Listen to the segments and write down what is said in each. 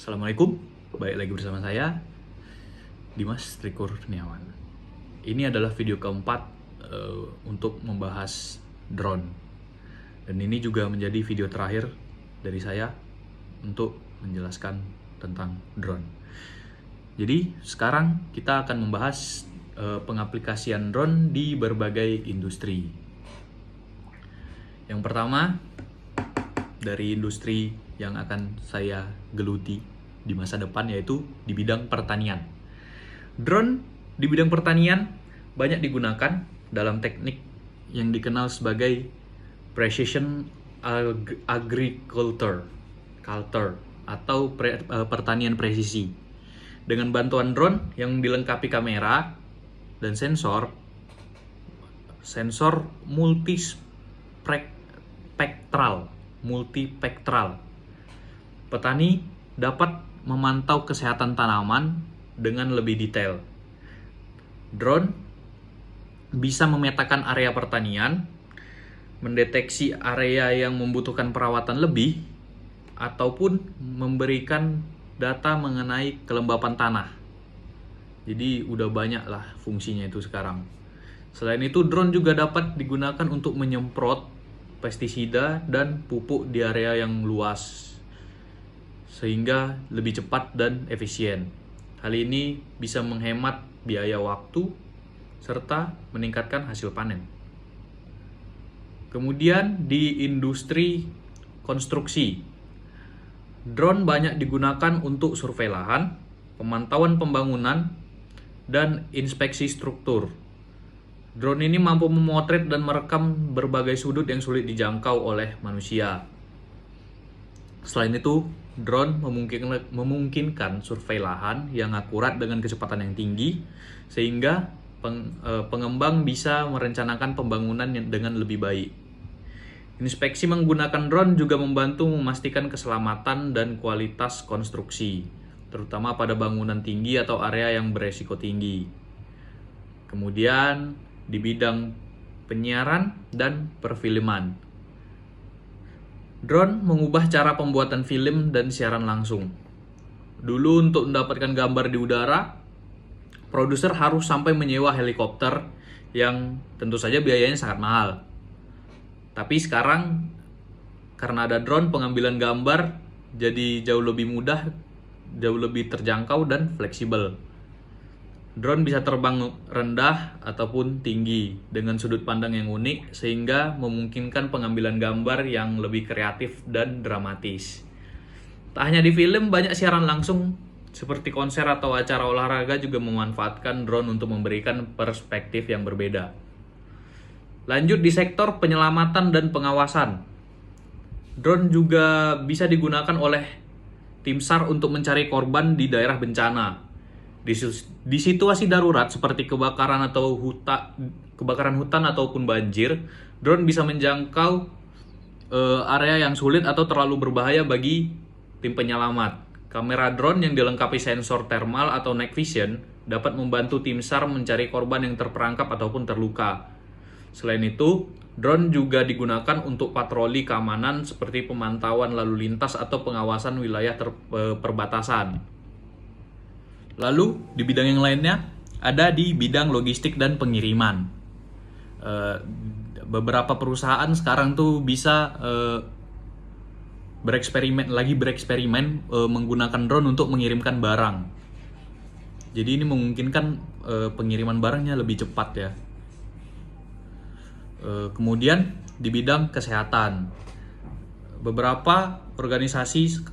Assalamualaikum, balik lagi bersama saya, Dimas Tri Kurniawan. Ini adalah video keempat untuk membahas drone. Dan ini juga menjadi video terakhir dari saya untuk menjelaskan tentang drone. Jadi sekarang kita akan membahas pengaplikasian drone di berbagai industri. Yang pertama, dari industri yang akan saya geluti di masa depan, yaitu di bidang pertanian. Drone di bidang pertanian banyak digunakan dalam teknik yang dikenal sebagai precision agriculture atau pertanian presisi. Dengan bantuan drone yang dilengkapi kamera dan sensor multispektral, petani dapat memantau kesehatan tanaman dengan lebih detail. Drone bisa memetakan area pertanian, mendeteksi area yang membutuhkan perawatan lebih, ataupun memberikan data mengenai kelembapan tanah. Jadi udah banyak lah fungsinya itu sekarang. Selain itu, drone juga dapat digunakan untuk menyemprot pestisida dan pupuk di area yang luas, sehingga lebih cepat dan efisien. Hal ini bisa menghemat biaya waktu serta meningkatkan hasil panen. Kemudian di industri konstruksi, drone banyak digunakan untuk survei lahan, pemantauan pembangunan, dan inspeksi struktur. Drone ini mampu memotret dan merekam berbagai sudut yang sulit dijangkau oleh manusia. Selain itu, drone memungkinkan survei lahan yang akurat dengan kecepatan yang tinggi, sehingga pengembang bisa merencanakan pembangunan dengan lebih baik. Inspeksi menggunakan drone juga membantu memastikan keselamatan dan kualitas konstruksi, terutama pada bangunan tinggi atau area yang beresiko tinggi. Kemudian, di bidang penyiaran dan perfilman, drone mengubah cara pembuatan film dan siaran langsung. Dulu untuk mendapatkan gambar di udara, produser harus sampai menyewa helikopter yang tentu saja biayanya sangat mahal. Tapi sekarang karena ada drone, pengambilan gambar jadi jauh lebih mudah, jauh lebih terjangkau dan fleksibel. Drone bisa terbang rendah ataupun tinggi dengan sudut pandang yang unik, sehingga memungkinkan pengambilan gambar yang lebih kreatif dan dramatis. Tak hanya di film, banyak siaran langsung seperti konser atau acara olahraga juga memanfaatkan drone untuk memberikan perspektif yang berbeda. Lanjut di sektor penyelamatan dan pengawasan. Drone juga bisa digunakan oleh tim SAR untuk mencari korban di daerah bencana. Di situasi darurat seperti kebakaran hutan ataupun banjir, drone bisa menjangkau area yang sulit atau terlalu berbahaya bagi tim penyelamat. Kamera drone yang dilengkapi sensor thermal atau night vision dapat membantu tim SAR mencari korban yang terperangkap ataupun terluka. Selain itu, drone juga digunakan untuk patroli keamanan seperti pemantauan lalu lintas atau pengawasan wilayah perbatasan. Lalu di bidang yang lainnya, ada di bidang logistik dan pengiriman. Beberapa perusahaan sekarang tuh bisa bereksperimen menggunakan drone untuk mengirimkan barang. Jadi ini memungkinkan pengiriman barangnya lebih cepat ya. Kemudian di bidang kesehatan, beberapa organisasi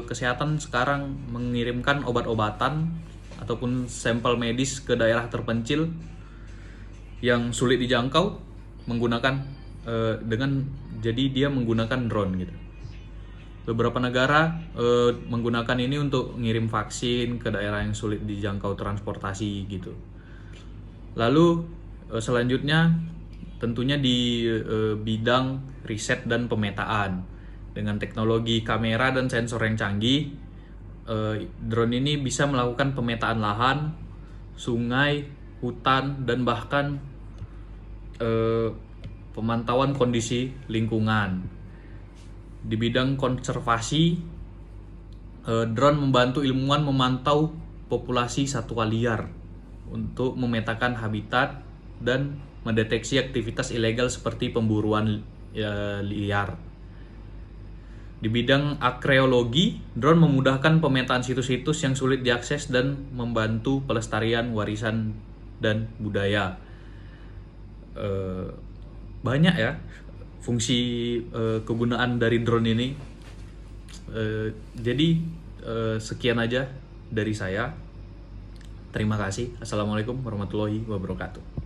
kesehatan sekarang mengirimkan obat-obatan ataupun sampel medis ke daerah terpencil yang sulit dijangkau menggunakan jadi dia menggunakan drone gitu. Beberapa negara menggunakan ini untuk ngirim vaksin ke daerah yang sulit dijangkau transportasi gitu. Lalu selanjutnya tentunya di bidang riset dan pemetaan. Dengan teknologi kamera dan sensor yang canggih, drone ini bisa melakukan pemetaan lahan, sungai, hutan, dan bahkan pemantauan kondisi lingkungan. Di bidang konservasi, Drone membantu ilmuwan memantau populasi satwa liar untuk memetakan habitat dan mendeteksi aktivitas ilegal seperti pemburuan liar. Di bidang arkeologi, drone memudahkan pemetaan situs-situs yang sulit diakses dan membantu pelestarian warisan dan budaya. Banyak ya fungsi kegunaan dari drone ini. Jadi sekian aja dari saya. Terima kasih. Assalamualaikum warahmatullahi wabarakatuh.